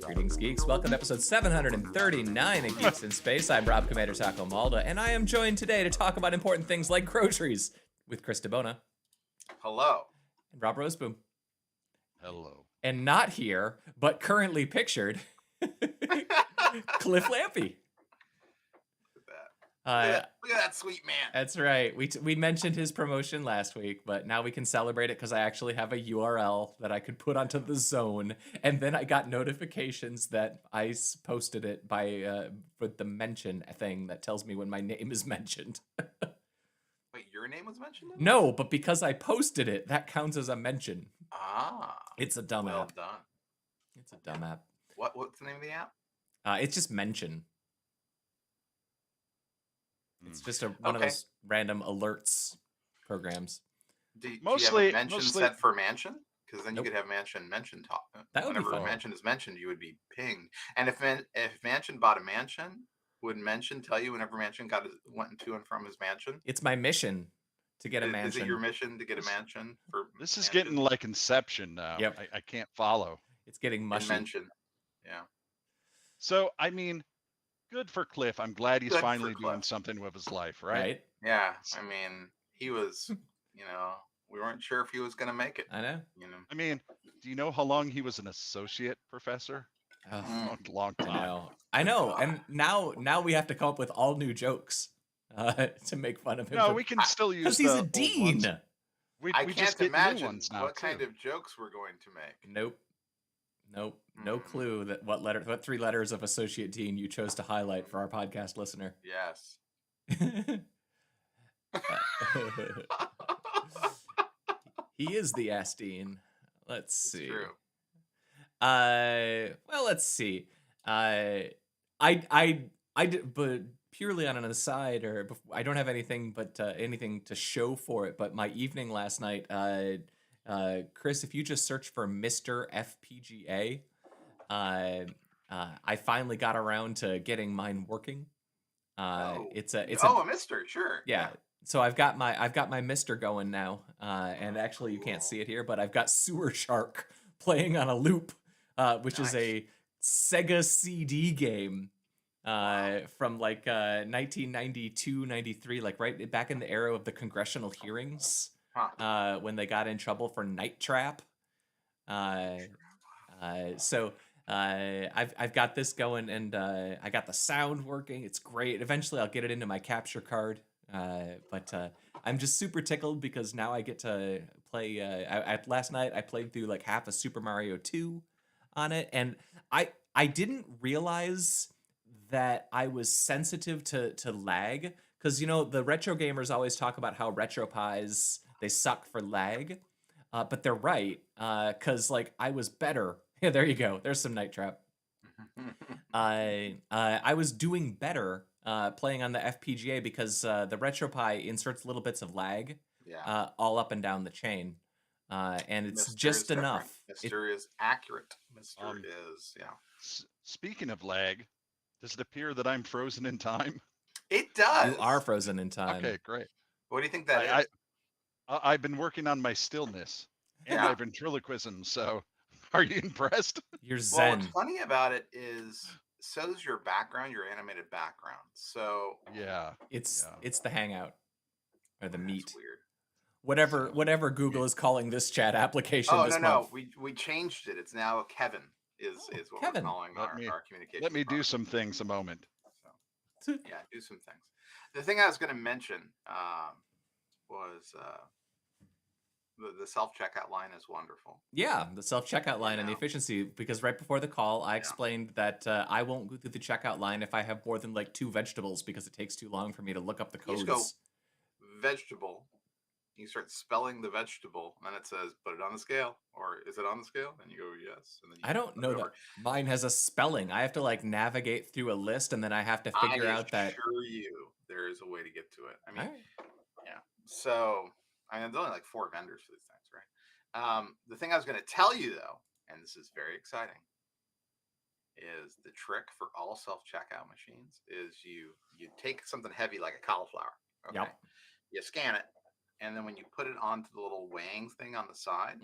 Greetings, geeks. Welcome to episode 739 of Geeks in Space. I'm Rob Commander Taco Malda, and I am joined today to talk about important things like groceries with Chris DeBona. Hello. And Rob Roseboom. Hello. And not here, but currently pictured, Cliff Lampy. Look at that sweet man. That's right. We mentioned his promotion last week, but now we can celebrate it because I actually have a URL that I could put onto the zone, and then I got notifications that I posted it by with the mention thing that tells me when my name is mentioned. Wait, your name was mentioned? No, but because I posted it, that counts as a mention. Ah, it's a dumb well app. done. It's a dumb app. What's the name of the app? It's just mention. It's just one of those random alerts programs. Do you have a mention set for mansion? Because then you could have mention talk. That would be fun. Whenever mansion is mentioned, you would be pinged. And if mansion bought a mansion, would mention tell you whenever mansion went to and from his mansion? It's my mission to get a mansion. Is it your mission to get a mansion? This is getting like Inception now. Yep. I can't follow. It's getting mushy. Mention. Yeah. So, I mean, good for Cliff. I'm glad he's finally doing something with his life, right? Yeah. I mean, he was, we weren't sure if he was going to make it. I know. I mean, do you know how long he was an associate professor? Long time. I know. And now we have to come up with all new jokes to make fun of him. No, we can still use because he's a dean. We can't just get imagine new ones now, what kind of jokes we're going to make. Nope. No clue that what three letters of associate dean you chose to highlight for our podcast listener. Yes. He is the ass dean. Let's see. It's true. Well, let's see. I did, but purely on an aside, or I don't have anything but anything to show for it. But my evening last night, Chris, if you just search for Mr. FPGA, I finally got around to getting mine working. It's a Mister, sure. Yeah. So I've got my Mister going now, and actually you can't see it here, but I've got Sewer Shark playing on a loop, which is a Sega CD game from like 1992, 93, like right back in the era of the congressional hearings, when they got in trouble for Night Trap. So I've got this going, and I got the sound working. It's great. Eventually I'll get it into my capture card. But I'm just super tickled because now I get to play. Last night I played through like half of Super Mario 2 on it, and I didn't realize that I was sensitive to lag, because the retro gamers always talk about how RetroPies, they suck for lag, but they're right, because like I was better. Yeah, there you go. There's some Night Trap. I was doing better playing on the FPGA because the RetroPie inserts little bits of lag all up and down the chain, and it's just enough. Mr. is accurate. Mr. is, Speaking of lag, does it appear that I'm frozen in time? It does. You are frozen in time. Okay, great. What do you think that is? I've been working on my stillness, and my ventriloquism, so are you impressed? You're zen. Well, what's funny about it is, so's your background, your animated background. So it's the Hangout or the Meet. Weird. Whatever Google is calling this chat application. No. We changed it. It's now Kevin is what we're calling our communication. Let me do some things a moment. So, do some things. The thing I was going to mention was the self-checkout line is wonderful. Yeah, the self-checkout line and the efficiency, because right before the call, I explained that I won't go through the checkout line if I have more than like 2 vegetables, because it takes too long for me to look up the codes. You just go vegetable. You start spelling the vegetable, and then it says, put it on the scale, or is it on the scale? And you go, yes. And then I don't know that mine has a spelling. I have to like navigate through a list, and then I have to figure out that. I assure you, there is a way to get to it. I mean, So, there's only like 4 vendors for these things, right? The thing I was going to tell you, though, and this is very exciting, is the trick for all self-checkout machines is you take something heavy like a cauliflower. Okay. Yep. You scan it, and then when you put it onto the little weighing thing on the side,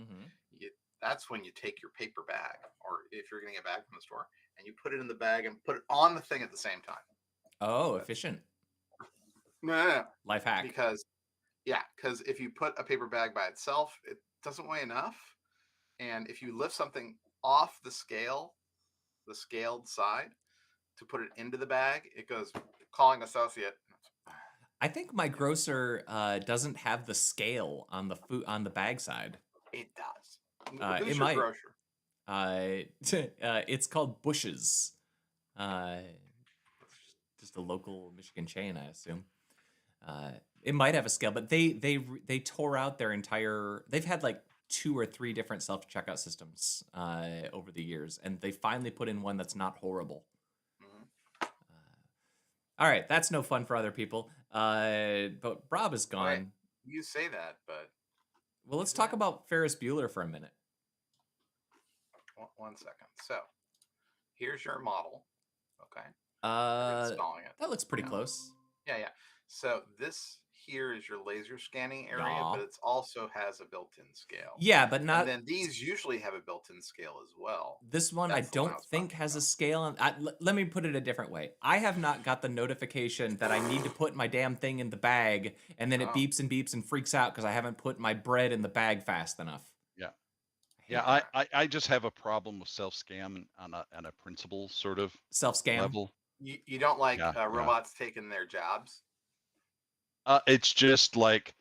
that's when you take your paper bag, or if you're getting a bag from the store, and you put it in the bag and put it on the thing at the same time. Oh, efficient. No. Life hack. Because if you put a paper bag by itself, it doesn't weigh enough. And if you lift something off the scale, the scaled side, to put it into the bag, it goes calling associate. I think my grocer doesn't have the scale on the bag side. It does. Who's your might. grocer? It's called Bush's. Just a local Michigan chain, I assume. It might have a scale, but they tore out their entire. They've had like 2 or 3 different self-checkout systems over the years, and they finally put in one that's not horrible. All right, that's no fun for other people. But Rob is gone. Right. You say that, but well, let's talk about Ferris Bueller for a minute. 1 second. So, here's your model. Okay. Installing it. That looks pretty close. Yeah. So this here is your laser scanning area, but it also has a built-in scale. Yeah, but not. And then these usually have a built-in scale as well. This one I don't think has a scale. Let me put it a different way. I have not got the notification that I need to put my damn thing in the bag, and then it beeps and beeps and freaks out because I haven't put my bread in the bag fast enough. Yeah, I just have a problem with self-scam on a principle sort of self-scam level. You don't like robots taking their jobs? It's just like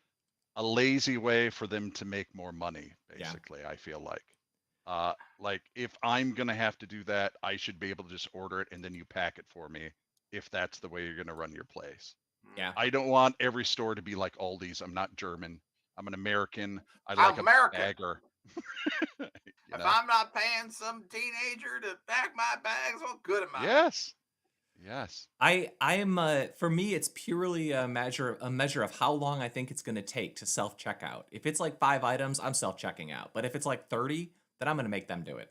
a lazy way for them to make more money, basically. I feel like if I'm gonna have to do that, I should be able to just order it and then you pack it for me if that's the way you're gonna run your place. I don't want every store to be like Aldi's. I'm not German. I'm an American. I'm like American. A bagger. If I'm not paying some teenager to pack my bags, what good am I? Yes. I am for me it's purely a measure of how long I think it's going to take to self-checkout. If it's like 5 items, I'm self-checking out. But if it's like 30, then I'm going to make them do it.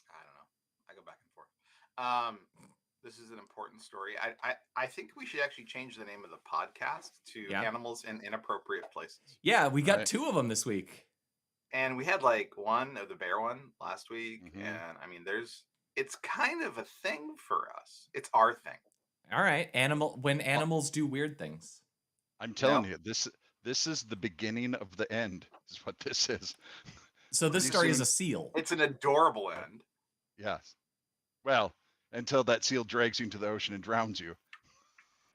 I don't know. I go back and forth. This is an important story. I think we should actually change the name of the podcast to Animals in Inappropriate Places. Yeah, we got 2 of them this week. And we had like one of the bear one last week. And I mean, it's kind of a thing for us. It's our thing. All right. When animals do weird things. I'm telling you, this is the beginning of the end, is what this is. So this story is a seal. It's an adorable end. Yes. Well, until that seal drags you into the ocean and drowns you.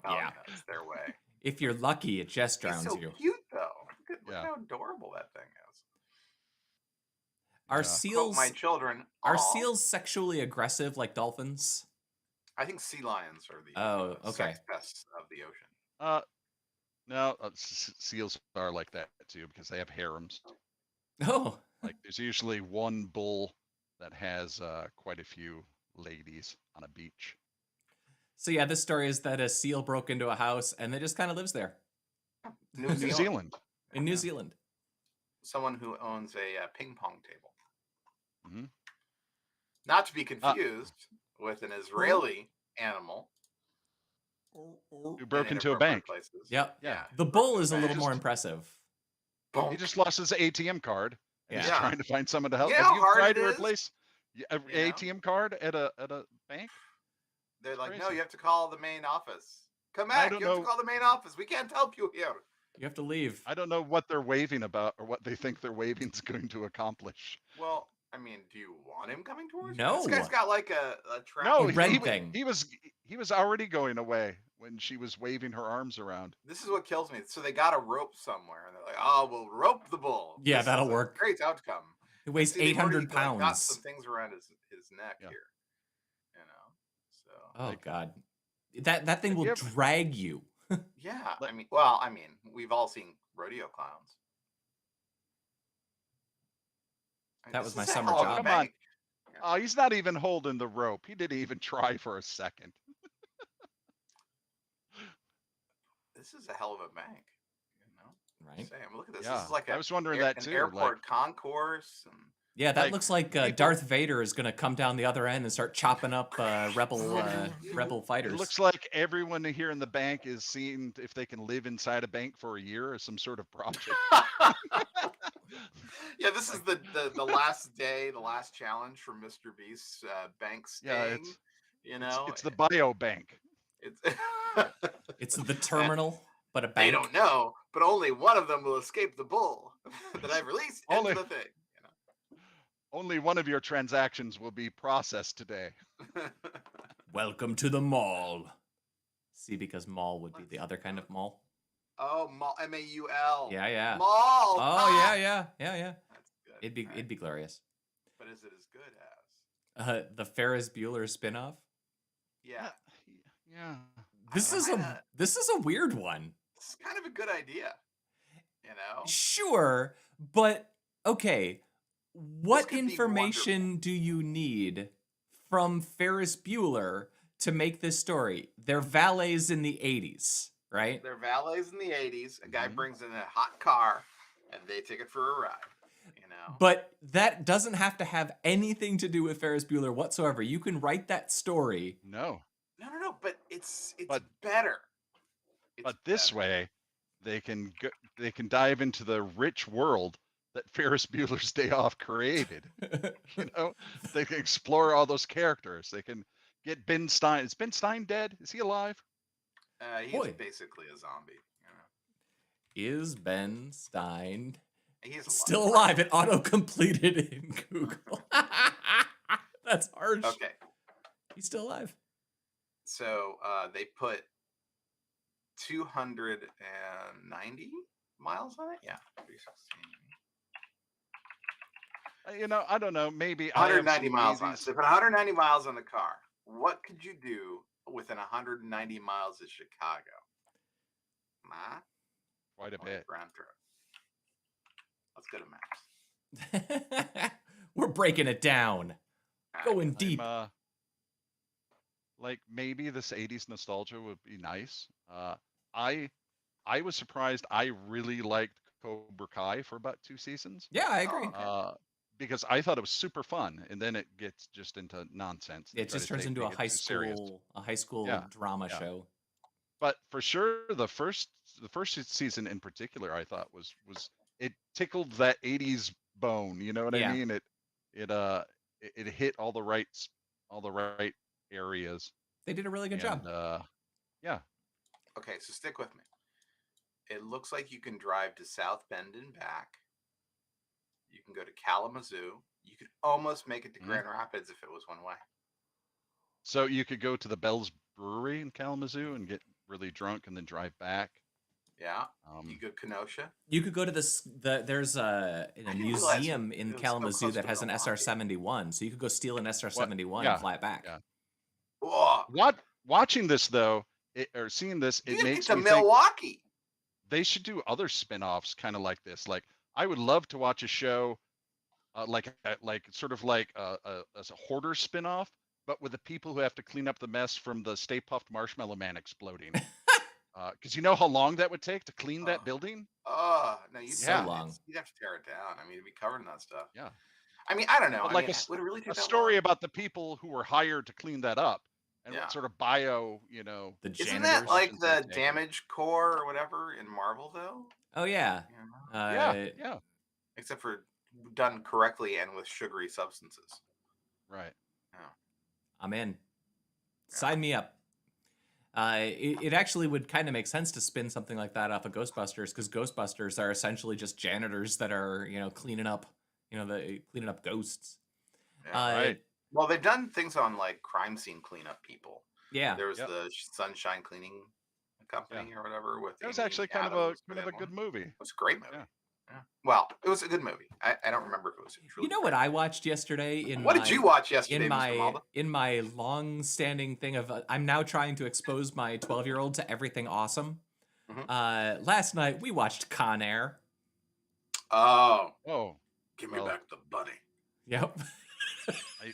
Oh, yeah. It's their way. If you're lucky, it just drowns you. It's so cute, though. Look how adorable that thing is. Are seals? Quote my children. Are seals sexually aggressive like dolphins? I think sea lions are the sex pests of the ocean. No, seals are like that too because they have harems. Oh. Like there's usually one bull that has quite a few ladies on a beach. So yeah, this story is that a seal broke into a house and it just kind of lives there. New Zealand. In New Zealand. Someone who owns a ping pong table. Not to be confused with an Israeli animal who broke into a bank. Yep. Yeah. The bull is a little more impressive. Bonk. He just lost his ATM card. Yeah. He's trying to find someone to help. You know Have you how hard tried it to is? replace an ATM card at a bank? They're like, no, you have to call the main office. Come back. You have to call the main office. We can't help you here. You have to leave. I don't know what they're waving about or what they think their waving is going to accomplish. Well, I mean, do you want him coming towards you? No. This guy's got like a trap. No, thing. He was already going away when she was waving her arms around. This is what kills me. So they got a rope somewhere, and they're like, "Oh, we'll rope the bull." Yeah, this that'll work. Great outcome. It weighs 800 pounds. Got some things around his neck here. You know. So. Oh God, that thing will drag you. Yeah, I mean, we've all seen rodeo clowns. That was my summer job. Come on. Oh, he's not even holding the rope. He didn't even try for a second. This is a hell of a bank, you know. Right? Look at this. Yeah. This is like I was wondering that too. Airport concourse, and Yeah, that looks like Darth Vader is going to come down the other end and start chopping up rebel fighters. It looks like everyone here in the bank is seeing if they can live inside a bank for a year or some sort of project. Yeah, this is the last day, the last challenge for Mr. Beast's bank staying. It's the bio bank. It's the terminal, but a bank. They don't know, but only one of them will escape the bull that I've released into the thing. Only one of your transactions will be processed today. Welcome to the mall. See, because mall would be the other kind of mall. Oh, mall, M-A-U-L. Yeah. Mall. Oh, yeah. That's good. It'd be glorious. But is it as good as the Ferris Bueller spinoff? Yeah. Yeah. This is a weird one. It's kind of a good idea. Sure, but okay. What information do you need from Ferris Bueller to make this story? They're valets in the 80s, right? They're valets in the 80s. A guy brings in a hot car, and they take it for a ride. But that doesn't have to have anything to do with Ferris Bueller whatsoever. You can write that story. No. But it's better. But this way, they can dive into the rich world that Ferris Bueller's Day Off created. They can explore all those characters. They can get Ben Stein. Is Ben Stein dead? Is he alive? He's basically a zombie. Is Ben Stein He's still alive? It auto-completed in Google. That's harsh. Okay. He's still alive. So they put 290 miles on it? Yeah. 316. I don't know. Maybe 190 miles on it. So they put 190 miles on the car. What could you do within 190 miles of Chicago? Quite a bit. Grand trip. Let's go to maps. We're breaking it down. Going deep. Like maybe this 80s nostalgia would be nice. I was surprised. I really liked Cobra Kai for about 2 seasons. Yeah, I agree. Because I thought it was super fun, and then it gets just into nonsense. It just turns into a high school drama show. But for sure, the first season in particular, I thought was it tickled that 80s bone. You know what I mean? It hit all the right areas. They did a really good job. Yeah. Okay, so stick with me. It looks like you can drive to South Bend and back. You can go to Kalamazoo. You could almost make it to Grand Rapids if it was one way. So you could go to the Bell's Brewery in Kalamazoo and get really drunk and then drive back. Yeah. You go to Kenosha. You could go to there's a museum in Kalamazoo that has an SR-71. So you could go steal an SR-71 and fly it back. Yeah. Watching this though, or seeing this, it makes me Milwaukee. Think they should do other spin-offs kind of like this. Like I would love to watch a show like sort of like as a hoarder spin-off, but with the people who have to clean up the mess from the Stay Puft Marshmallow Man exploding. Because you know how long that would take to clean that building? No, so long. You'd have to tear it down. I mean, it'd be covered in that stuff. Yeah. I mean, I don't know. Like would it really take a story long? about the people who were hired to clean that up and what sort of bio, the janitors. Isn't that like the Damage Corps or whatever in Marvel, though? Oh, yeah. Yeah. Except for done correctly and with sugary substances. Right. Yeah. I'm in. Sign me up. It actually would kind of make sense to spin something like that off of Ghostbusters, because Ghostbusters are essentially just janitors that are, cleaning up, cleaning up ghosts. Yeah, right. Well, they've done things on like crime scene cleanup people. Yeah. There was the Sunshine Cleaning Company or whatever. It was actually kind of a good movie. It was a great movie. Yeah. Well, it was a good movie. I don't remember if it was. You know what I watched yesterday? Did you watch yesterday? In my long-standing thing of I'm now trying to expose my 12-year-old to everything awesome. Mm-hmm. Last night we watched Con Air. Oh, give me back the bunny. Yep.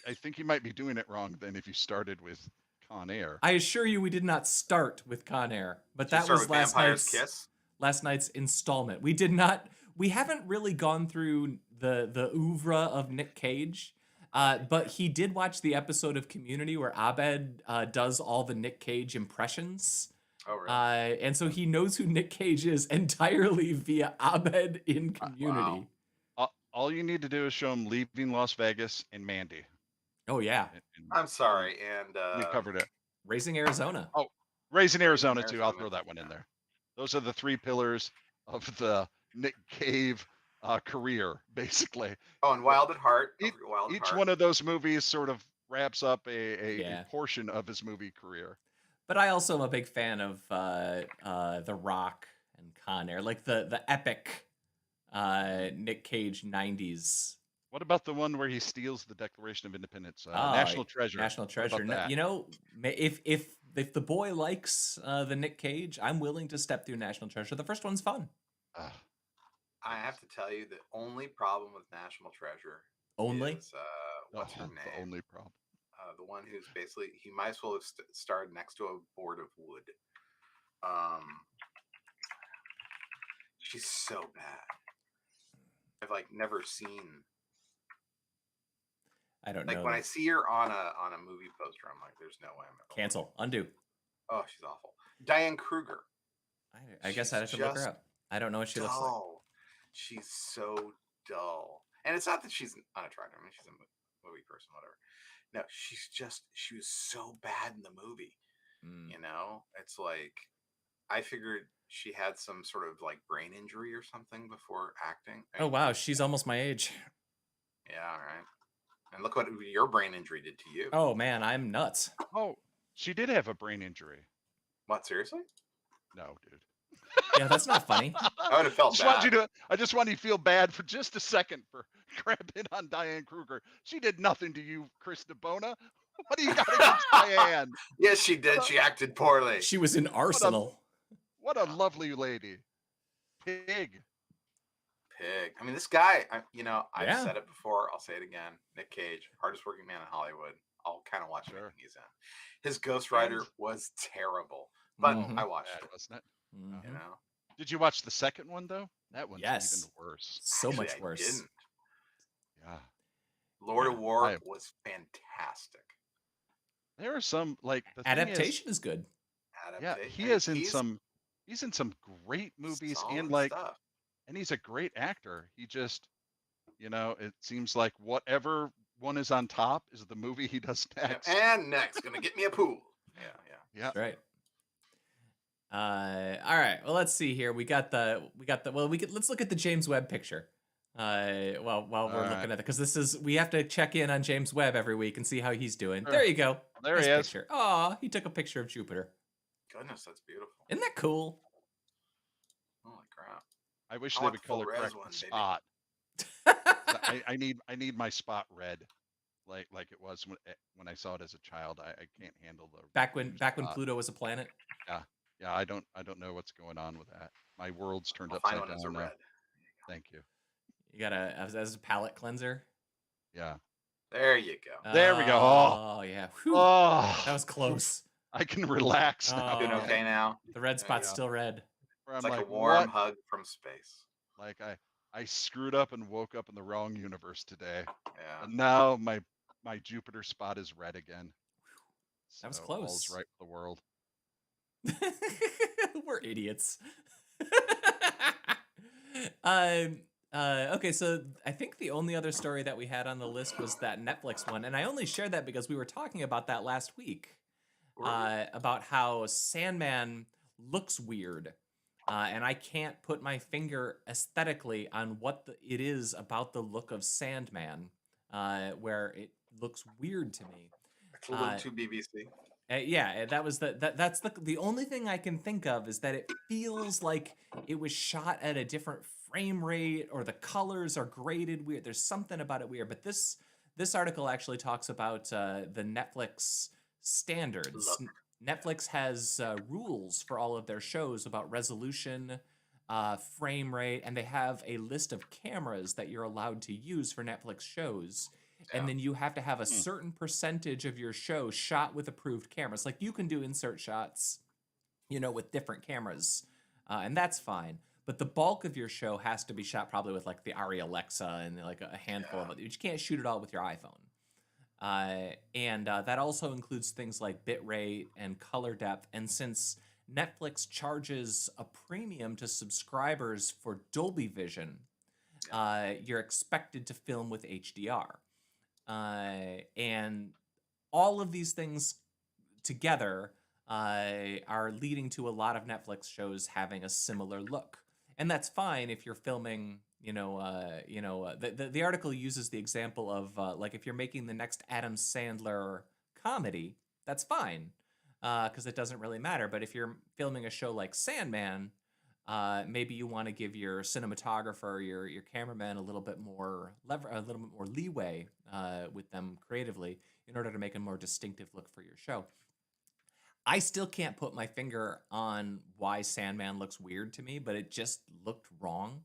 I think you might be doing it wrong then if you started with Con Air. I assure you, we did not start with Con Air, but that was last night's installment. We haven't really gone through the oeuvre of Nick Cage. But he did watch the episode of Community where Abed does all the Nick Cage impressions. Oh, really? And so he knows who Nick Cage is entirely via Abed in Community. Wow. All you need to do is show him Leaving Las Vegas and Mandy. Oh, yeah. I'm sorry. And you covered it. Raising Arizona. Oh, Raising Arizona, too. I'll throw that one in there. Those are the 3 pillars of the Nick Cave career, basically. Oh, and Wild at Heart. Each one of those movies sort of wraps up a portion of his movie career. But I also am a big fan of The Rock and Con Air, like the epic Nick Cage 90s. What about the one where he steals the Declaration of Independence? National Treasure. National Treasure. No, you know, if the boy likes the Nick Cage, I'm willing to step through National Treasure. The first one's fun. I have to tell you, the only problem with National Treasure is what's her name? The only problem. The one who's basically, he might as well have starred next to a board of wood. She's so bad. I've like never seen. I don't know. Like when I see her on a movie poster, I'm like, there's no way I'm ever cancel, undo. Oh, she's awful. Diane Kruger. I guess I have to look her up. I don't know what she looks like. She's so dull, and it's not that she's unattractive. I mean, she's a movie person, whatever. No, she was so bad in the movie. You know, it's like I figured she had some sort of like brain injury or something before acting. Oh wow, she's almost my age. Yeah, all right. And look what your brain injury did to you. Oh man, I'm nuts. Oh, she did have a brain injury. What, seriously? No, dude. Yeah, that's not funny. I would have felt bad. I just want you to feel bad for just a second for crapping on Diane Kruger. She did nothing to you, Chris DeBona. What do you got against Diane? Yes, she did. She acted poorly. She was in Arsenal. What a lovely lady. Pig. I mean, this guy, I've said it before. I'll say it again. Nick Cage, hardest working man in Hollywood. I'll kind of watch everything he's in. His Ghost Rider was terrible, but I watched it. Wasn't it? You know. Did you watch the second one though? That one's even worse. So much worse. I didn't. Yeah. Lord of War was fantastic. There are some like the adaptation is good. Yeah, he's in some great movies and like stuff. And he's a great actor. He just, it seems like whatever one is on top is the movie he does next. And next, gonna get me a pool. Yeah. That's right. All right. Well, let's see here. Let's look at the James Webb picture. While we're looking at it, because we have to check in on James Webb every week and see how he's doing. There you go. There he is. Oh, he took a picture of Jupiter. Goodness, that's beautiful. Isn't that cool? Holy crap. I wish they would color correct the spot. I need my spot red, like it was when I saw it as a child. I can't handle the back when Pluto was a planet. Yeah. I don't know what's going on with that. My world's turned upside down now. Thank you. You got as a palette cleanser. Yeah. There you go. There we go. Oh yeah. Whew. Oh, that was close. I can relax now. Doing okay now. The red spot's still red. It's like a warm hug from space. Like I screwed up and woke up in the wrong universe today. Yeah. And now my Jupiter spot is red again. That was close. All's right for the world. We're idiots. Okay, so I think the only other story that we had on the list was that Netflix one, and I only shared that because we were talking about that last week. About how Sandman looks weird. And I can't put my finger aesthetically on what it is about the look of Sandman, where it looks weird to me. It's a little too BBC. Yeah, that was that's the only thing I can think of is that it feels like it was shot at a different frame rate, or the colors are graded weird. There's something about it weird. But this article actually talks about the Netflix standards. Look. Netflix has rules for all of their shows about resolution, frame rate, and they have a list of cameras that you're allowed to use for Netflix shows. Yeah. And then you have to have a certain percentage of your show shot with approved cameras. Like you can do insert shots, with different cameras, and that's fine. but the bulk of your show has to be shot probably with like the Arri Alexa and like a handful of it. You can't shoot it all with your iPhone. And that also includes things like bitrate and color depth. And since Netflix charges a premium to subscribers for Dolby Vision, you're expected to film with HDR. And all of these things together are leading to a lot of Netflix shows having a similar look. And that's fine if you're filming, the article uses the example of like if you're making the next Adam Sandler comedy, that's fine because it doesn't really matter. But if you're filming a show like Sandman, maybe you want to give your cinematographer, your cameraman a little bit more leeway with them creatively in order to make a more distinctive look for your show. I still can't put my finger on why Sandman looks weird to me, but it just looked wrong.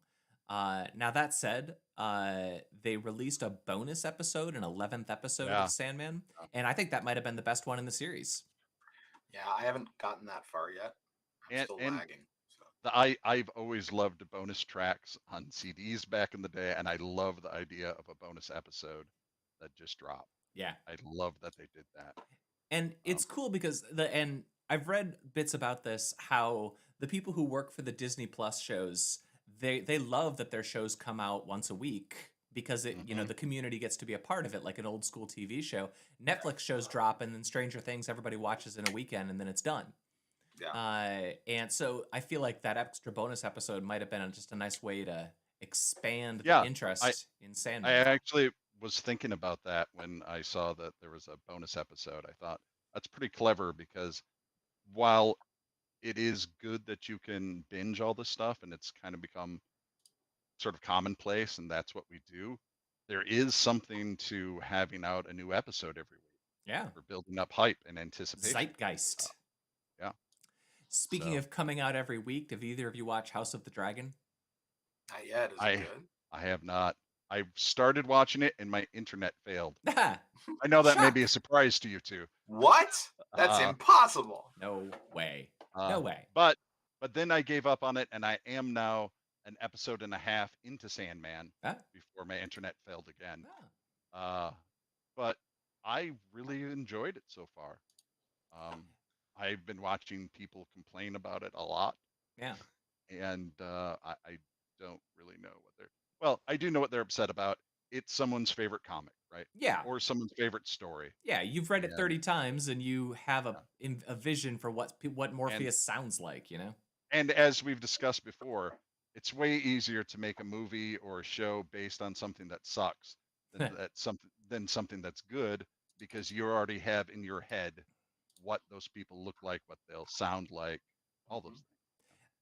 Now that said, they released a bonus episode, an 11th episode of Sandman, and I think that might have been the best one in the series. Yeah, I haven't gotten that far yet. I'm still lagging. So. I've always loved bonus tracks on CDs back in the day, and I love the idea of a bonus episode that just dropped. Yeah, I love that they did that. And it's cool because and I've read bits about this, how the people who work for the Disney Plus shows, they love that their shows come out once a week because it the community gets to be a part of it, like an old school TV show. Netflix shows drop, and then Stranger Things everybody watches in a weekend, and then it's done. Yeah. And so I feel like that extra bonus episode might have been just a nice way to expand the interest in Sandman. I actually was thinking about that when I saw that there was a bonus episode. I thought that's pretty clever because while it is good that you can binge all this stuff and it's kind of become sort of commonplace and that's what we do, there is something to having out a new episode every week. Yeah. For building up hype and anticipation. Zeitgeist. Yeah. Speaking of coming out every week, have either of you watched House of the Dragon? Not yet. Is it good? I have not. I started watching it and my internet failed. I know that may be a surprise to you two. What? That's impossible. No way. No way. But then I gave up on it, and I am now an episode and a half into Sandman before my internet failed again. But I really enjoyed it so far. I've been watching people complain about it a lot. Yeah. And I don't really know what they're... Well, I do know what they're upset about. It's someone's favorite comic, right? Yeah. Or someone's favorite story. Yeah, you've read it 30 times, and you have a vision for what Morpheus sounds like, you know? And as we've discussed before, it's way easier to make a movie or a show based on something that sucks than something that's good, because you already have in your head what those people look like, what they'll sound like, all those things.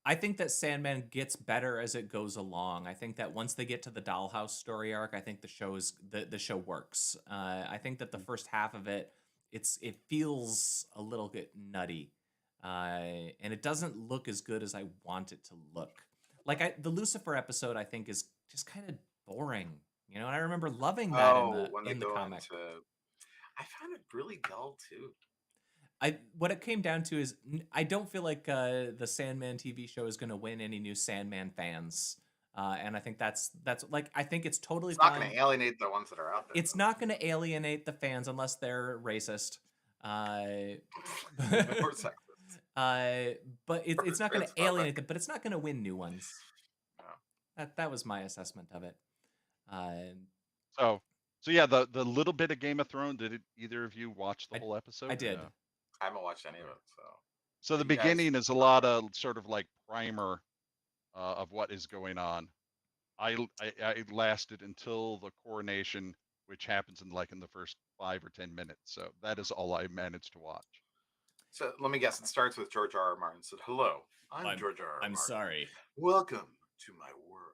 I think that Sandman gets better as it goes along. I think that once they get to the dollhouse story arc, I think the show works. I think that the first half of it feels a little bit nutty, and it doesn't look as good as I want it to look. Like the Lucifer episode, I think is just kind of boring, you know. And I remember loving that in the comic. I found it really dull too. What it came down to is I don't feel like the Sandman TV show is going to win any new Sandman fans, and I think that's like I think it's totally fine. It's not going to alienate the ones that are out there. It's not going to alienate the fans unless they're racist. Or sexist. But it's not going to alienate them. But it's not going to win new ones. No. That was my assessment of it. So yeah, the little bit of Game of Thrones. Did either of you watch the whole episode? I did. No? I haven't watched any of it, so the beginning is a lot of sort of like primer of what is going on. I lasted until the coronation, which happens in the first 5 or 10 minutes. So that is all I managed to watch. So let me guess. It starts with George R.R. Martin said, "Hello, I'm George R.R. Martin. I'm sorry. Welcome to my world.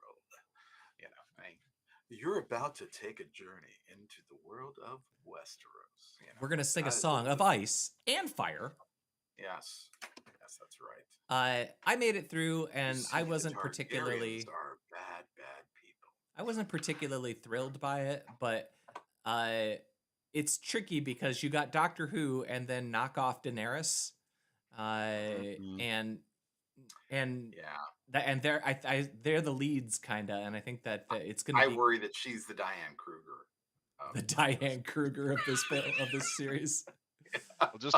You know, you're about to take a journey into the world of Westeros. You know, we're gonna sing a song of ice and fire." Yes, that's right. I made it through, and I wasn't particularly. Are bad people. I wasn't particularly thrilled by it, but it's tricky because you got Doctor Who and then knock off Daenerys, and and yeah, and they're the leads kind of, and I think that it's going to I be worry that she's the Diane Kruger. the Diane Kruger of this series. We'll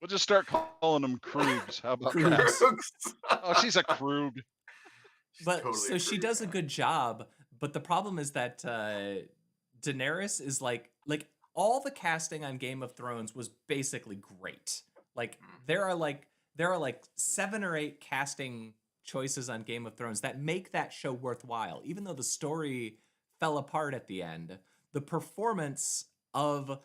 just start calling them Krugs. How about that? Krugs. Oh, she's a Krug. But totally so she does a good job, but the problem is that Daenerys is like all the casting on Game of Thrones was basically great. Like there are like 7 or 8 casting choices on Game of Thrones that make that show worthwhile, even though the story fell apart at the end. The performance of,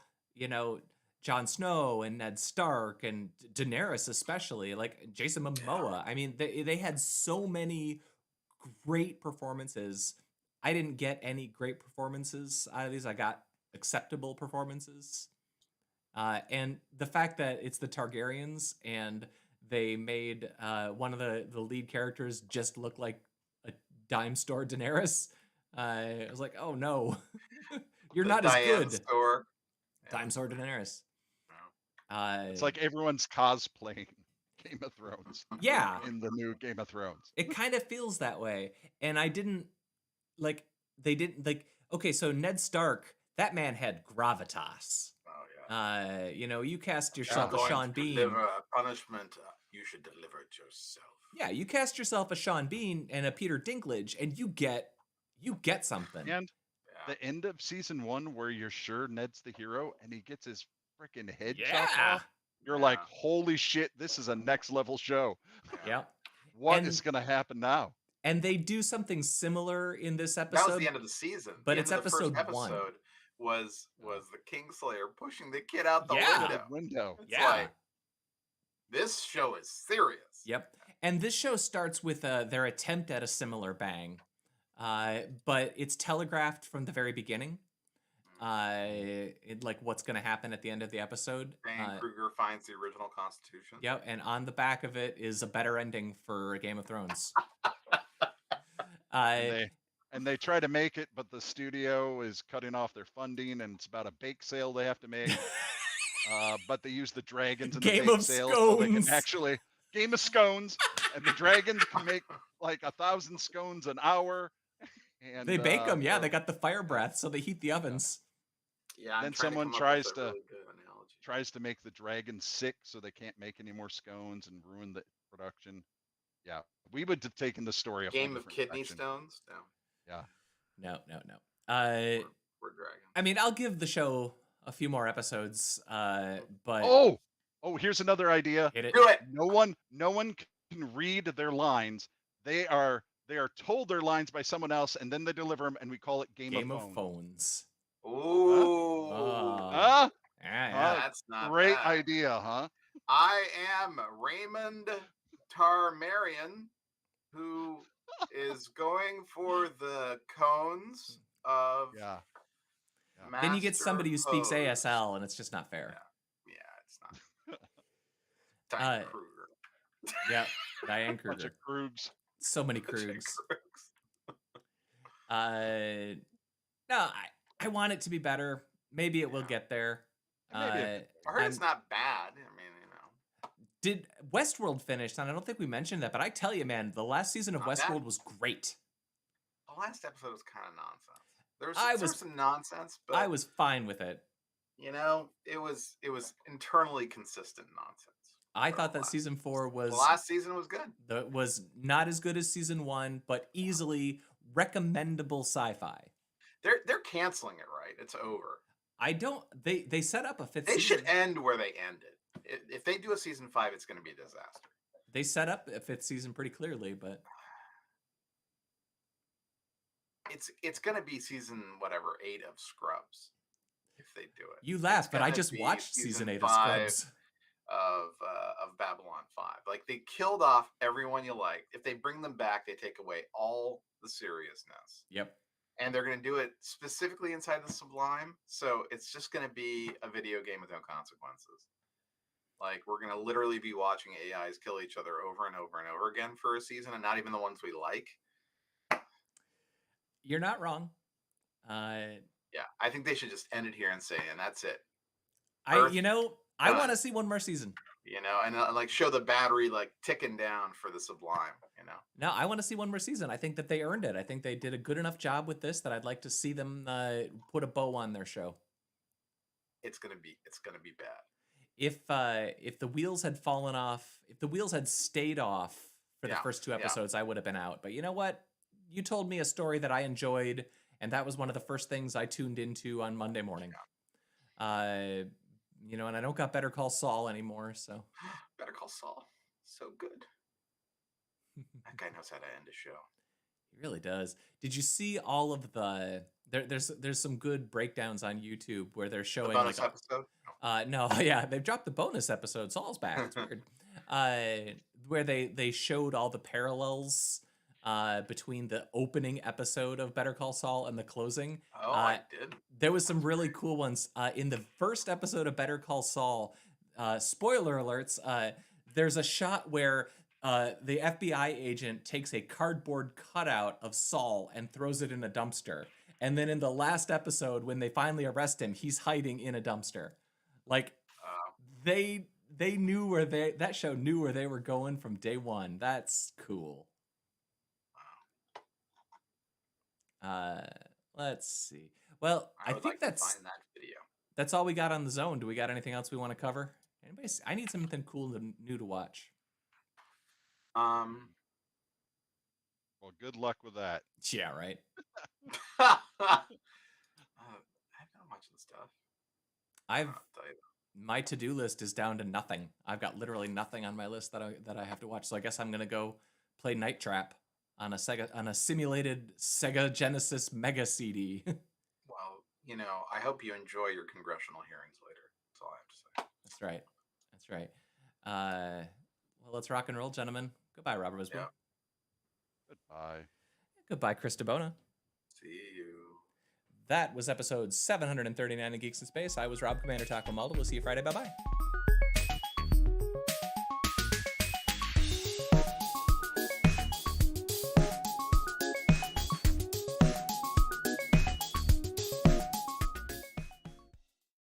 Jon Snow and Ned Stark and Daenerys especially, like Jason Momoa. I mean, they had so many great performances. I didn't get any great performances out of these. I got acceptable performances. And the fact that it's the Targaryens and they made one of the lead characters just look like a dime store Daenerys, I was like, oh no, you're not as good. Store. Dime store Daenerys. It's like everyone's cosplaying Game of Thrones. Yeah. In the new Game of Thrones. It kind of feels that way. And I didn't okay, so Ned Stark, that man had gravitas. Oh yeah. You cast yourself a Sean Bean. Deliver a punishment, you should deliver it yourself. Yeah, you cast yourself a Sean Bean and a Peter Dinklage, and you get something. And the end of season 1 where you're sure Ned's the hero and he gets his freaking head chopped off. You're like, holy shit, this is a next level show. Yeah. What is going to happen now? And they do something similar in this episode. That was the end of the season. But it's episode 1. Was the Kingslayer pushing the kid out the window. It's like, this show is serious. Yep. And this show starts with their attempt at a similar bang. But it's telegraphed from the very beginning. Like what's going to happen at the end of the episode. Diane Kruger finds the original Constitution. Yep, and on the back of it is a better ending for Game of Thrones. And they try to make it, but the studio is cutting off their funding, and it's about a bake sale they have to make. But they use the dragons in the bake sale, so they can actually Game of Scones, and the dragons can make like 1,000 scones an hour. And they bake them, yeah. They got the fire breath, so they heat the ovens. Yeah. Then someone tries to make the dragons sick, so they can't make any more scones and ruin the production. Yeah, we would have taken the story a Game of Kidney Stones. No. Yeah. No. We're dragging. I mean, I'll give the show a few more episodes, but here's another idea. Hit it. Do it. No one can read their lines. They are told their lines by someone else, and then they deliver them, and we call it Game of Phones. Ooh. That's not great idea, huh? I am Raymond Tarmarian, who is going for the cones of Then you get somebody who speaks ASL, and it's just not fair. Yeah, it's not. Diane Kruger. Yeah, Diane Kruger. Bunch of Krugs. So many Krugs. No, I want it to be better. Maybe it will get there. I heard it's not bad. I mean, Did Westworld finish? And I don't think we mentioned that, but I tell you, man, the last season of Westworld was great. The last episode was kind of nonsense. There was some nonsense, but I was fine with it. It was internally consistent nonsense. I thought that season 4 was... The last season was good. It was not as good as season 1, but easily recommendable sci-fi. They're canceling it, right? It's over. I don't... They set up a 5th season. They should end where they ended. If they do a season 5, it's going to be a disaster. They set up a 5th season pretty clearly, but... It's going to be season, 8 of Scrubs. If they do it. You laugh, but I just watched season 8 of Scrubs. Of Babylon 5. Like, they killed off everyone you like. If they bring them back, they take away all the seriousness. Yep. And they're going to do it specifically inside the Sublime. So it's just going to be a video game with no consequences. Like, we're going to literally be watching AIs kill each other over and over and over again for a season, and not even the ones we like. You're not wrong. Yeah, I think they should just end it here and say, and that's it. I want to see one more season. you know, and like show the battery like ticking down for the Sublime, you know. No, I want to see one more season. I think that they earned it. I think they did a good enough job with this that I'd like to see them put a bow on their show. It's gonna be bad. If the wheels had fallen off, if the wheels had stayed off for the first 2 episodes, I would have been out. But you know what? You told me a story that I enjoyed, and that was one of the first things I tuned into on Monday morning. You know, and I don't got Better Call Saul anymore, so. Better Call Saul, so good. That guy knows how to end a show. He really does. Did you see all of the? There's some good breakdowns on YouTube where they're showing the bonus like episode. No, yeah, they've dropped the bonus episode. Saul's back. It's weird. Where they showed all the parallels between the opening episode of Better Call Saul and the closing. Oh, I did. There was some really cool ones. In the first episode of Better Call Saul, spoiler alerts, there's a shot where the FBI agent takes a cardboard cutout of Saul and throws it in a dumpster. And then in the last episode, when they finally arrest him, he's hiding in a dumpster. Like, they knew that show knew where they were going from day one. That's cool. Let's see. Well, I think like that's find that video. That's all we got on the zone. Do we got anything else we want to cover? I need something cool and new to watch. Well, good luck with that. Yeah, right. I'm not watching stuff. My to-do list is down to nothing. I've got literally nothing on my list that I have to watch. So I guess I'm gonna go play Night Trap on a simulated Sega Genesis Mega CD. Well, you know, I hope you enjoy your congressional hearings later. That's all I have to say. That's right. That's right. Well, let's rock and roll, gentlemen. Goodbye, Robert Wisbon. Yeah. Goodbye. Goodbye, Chris DeBona. See you. That was episode 739 of Geeks in Space. I was Rob Commander Taco Maldo. We'll see you Friday. Bye-bye.